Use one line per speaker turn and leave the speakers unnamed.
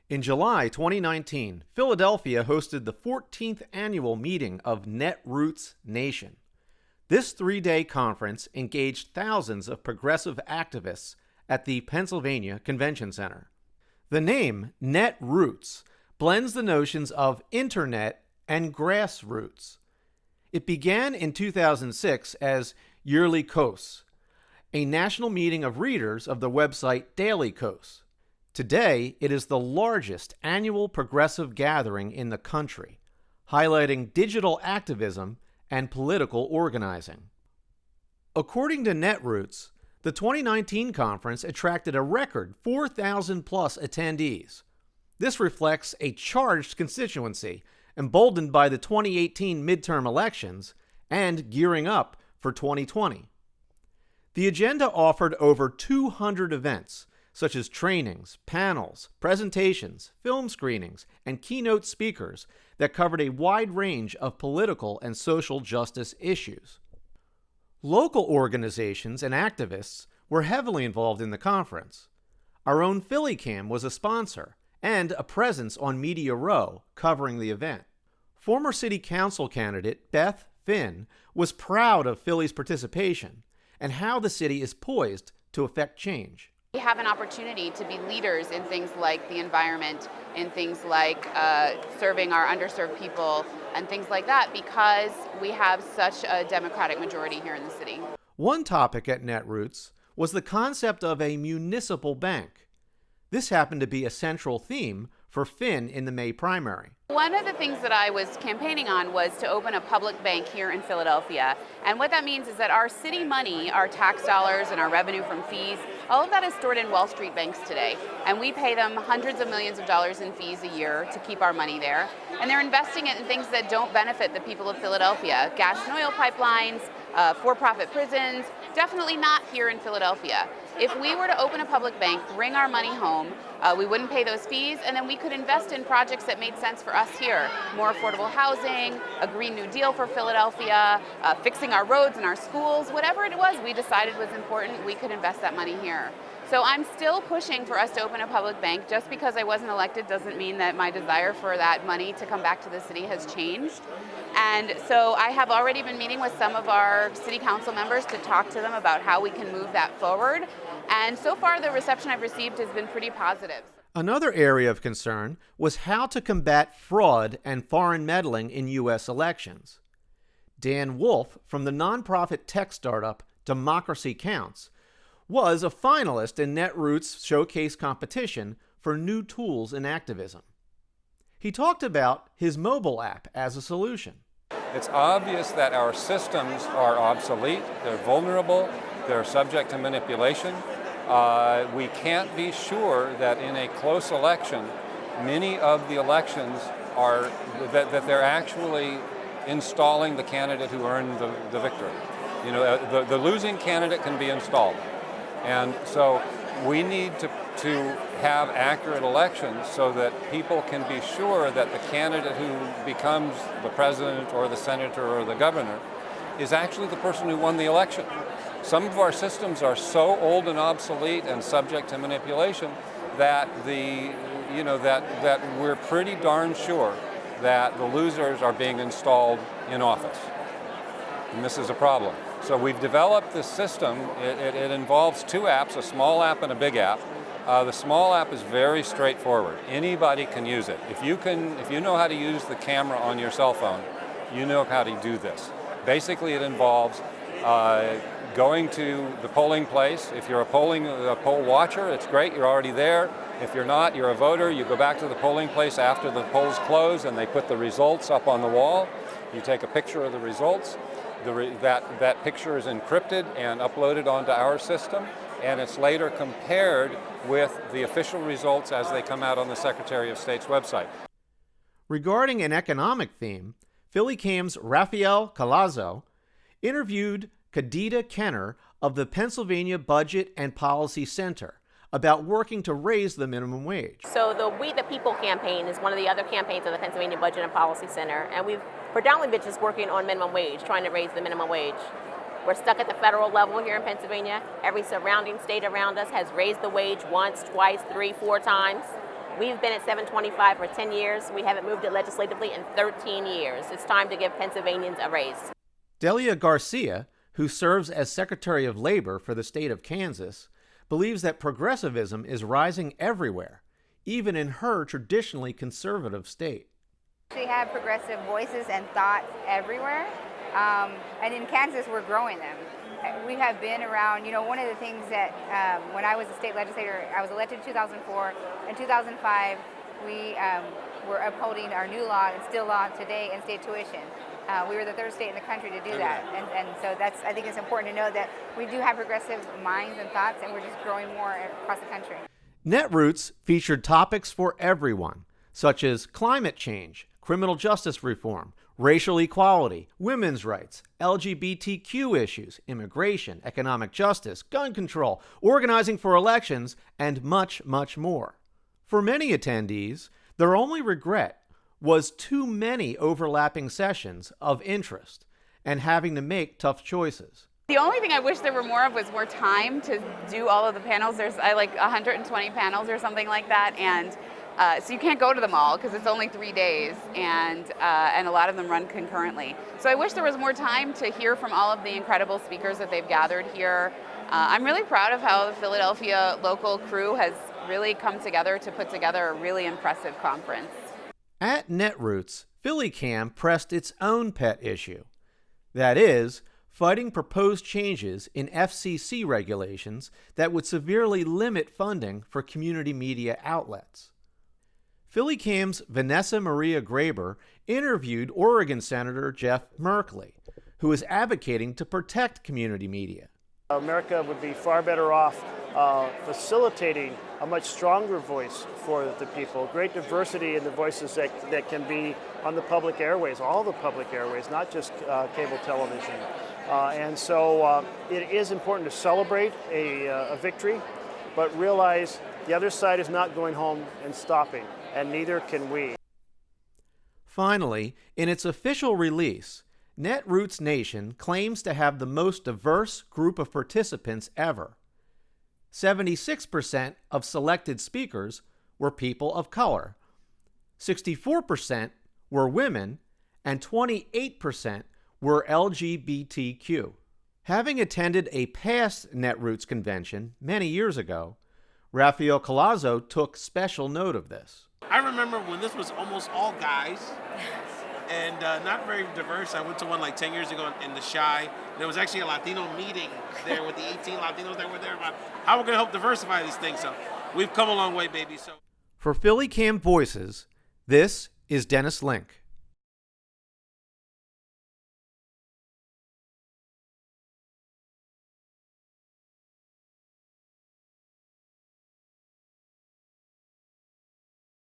In July 2019, Philadelphia hosted the 14th annual meeting of NetRoots Nation. This three-day conference engaged thousands of progressive activists at the Pennsylvania Convention Center. The name NetRoots blends the notions of internet and grassroots. It began in 2006 as Yearly Kos, a national meeting of readers of the website Daily Kos. Today, it is the largest annual progressive gathering in the country, highlighting digital activism and political organizing. According to NetRoots, the 2019 conference attracted a record 4,000 plus attendees. This reflects a charged constituency, emboldened by the 2018 midterm elections and gearing up for 2020. The agenda offered over 200 events, such as trainings, panels, presentations, film screenings, and keynote speakers that covered a wide range of political and social justice issues. Local organizations and activists were heavily involved in the conference. Our own PhillyCAM was a sponsor and a presence on Media Row covering the event. Former City Council candidate Beth Finn was proud of Philly's participation and how the city is poised to effect change.
We have an opportunity to be leaders in things like the environment, in things like serving our underserved people, and things like that, because we have such a Democratic majority here in the city.
One topic at NetRoots was the concept of a municipal bank. This happened to be a central theme for Finn in the May primary.
One of the things that I was campaigning on was to open a public bank here in Philadelphia. And what that means is that our city money, our tax dollars and our revenue from fees, all of that is stored in Wall Street banks today. And we pay them hundreds of millions of dollars in fees a year to keep our money there. And they're investing it in things that don't benefit the people of Philadelphia. Gas and oil pipelines, for-profit prisons, definitely not here in Philadelphia. If we were to open a public bank, bring our money home, we wouldn't pay those fees, and then we could invest in projects that made sense for us here. More affordable housing, a Green New Deal for Philadelphia, fixing our roads and our schools, whatever it was we decided was important, we could invest that money here. So I'm still pushing for us to open a public bank. Just because I wasn't elected doesn't mean that my desire for that money to come back to the city has changed. And so I have already been meeting with some of our city council members to talk to them about how we can move that forward. And so far, the reception I've received has been pretty positive.
Another area of concern was how to combat fraud and foreign meddling in U.S. elections. Dan Wolf from the nonprofit tech startup Democracy Counts was a finalist in NetRoots' showcase competition for new tools in activism. He talked about his mobile app as a solution.
It's obvious that our systems are obsolete, they're vulnerable, they're subject to manipulation. We can't be sure that in a close election, many of the elections are that they're actually installing the candidate who earned the victory. You know, the losing candidate can be installed. And so we need to have accurate elections so that people can be sure that the candidate who becomes the president or the senator or the governor is actually the person who won the election. Some of our systems are so old and obsolete and subject to manipulation that that we're pretty darn sure that the losers are being installed in office. And this is a problem. So we've developed this system. It involves two apps, a small app and a big app. The small app is very straightforward. Anybody can use it. If you know how to use the camera on your cell phone, you know how to do this. Basically, it involves going to the polling place. If you're a poll watcher, it's great, you're already there. If you're not, you're a voter, you go back to the polling place after the polls close and they put the results up on the wall. You take a picture of the results. That picture is encrypted and uploaded onto our system, and it's later compared with the official results as they come out on the Secretary of State's website.
Regarding an economic theme, PhillyCAM's Rafael Calazzo interviewed Kadita Kenner of the Pennsylvania Budget and Policy Center about working to raise the minimum wage.
So the We the People campaign is one of the other campaigns of the Pennsylvania Budget and Policy Center, and we've predominantly been just working on minimum wage, trying to raise the minimum wage. We're stuck at the federal level here in Pennsylvania. Every surrounding state around us has raised the wage once, twice, 3, 4 times. We've been at 725 for 10 years. We haven't moved it legislatively in 13 years. It's time to give Pennsylvanians a raise.
Delia Garcia, who serves as Secretary of Labor for the state of Kansas, believes that progressivism is rising everywhere, even in her traditionally conservative state.
We have progressive voices and thoughts everywhere, and in Kansas we're growing them. We have been around, one of the things that when I was a state legislator, I was elected in 2004. In 2005, we were upholding our new law and still law today in state tuition. We were the third state in the country to do that. And so I think it's important to know that we do have progressive minds and thoughts, and we're just growing more across the country.
NetRoots featured topics for everyone, such as climate change, criminal justice reform, racial equality, women's rights, LGBTQ issues, immigration, economic justice, gun control, organizing for elections, and much, much more. For many attendees, their only regret was too many overlapping sessions of interest and having to make tough choices.
The only thing I wish there were more of was more time to do all of the panels. There's 120 panels or something like that, and so you can't go to them all because it's only 3 days, and a lot of them run concurrently. So I wish there was more time to hear from all of the incredible speakers that they've gathered here. I'm really proud of how the Philadelphia local crew has really come together to put together a really impressive conference.
At NetRoots, PhillyCAM pressed its own pet issue. That is, fighting proposed changes in FCC regulations that would severely limit funding for community media outlets. PhillyCAM's Vanessa Maria Graber interviewed Oregon Senator Jeff Merkley, who is advocating to protect community media.
America would be far better off facilitating a much stronger voice for the people, great diversity in the voices that can be on the public airways, all the public airways, not just cable television. And so it is important to celebrate a victory, but realize the other side is not going home and stopping, and neither can we.
Finally, in its official release, NetRoots Nation claims to have the most diverse group of participants ever. 76% of selected speakers were people of color, 64% were women, and 28% were LGBTQ. Having attended a past NetRoots convention many years ago, Rafael Collazo took special note of this.
I remember when this was almost all guys and not very diverse. I went to one like 10 years ago in the Chi. There was actually a Latino meeting there with the 18 Latinos that were there about how we're going to help diversify these things. So we've come a long way, baby. So
for PhillyCAM Voices, this is Dennis Link.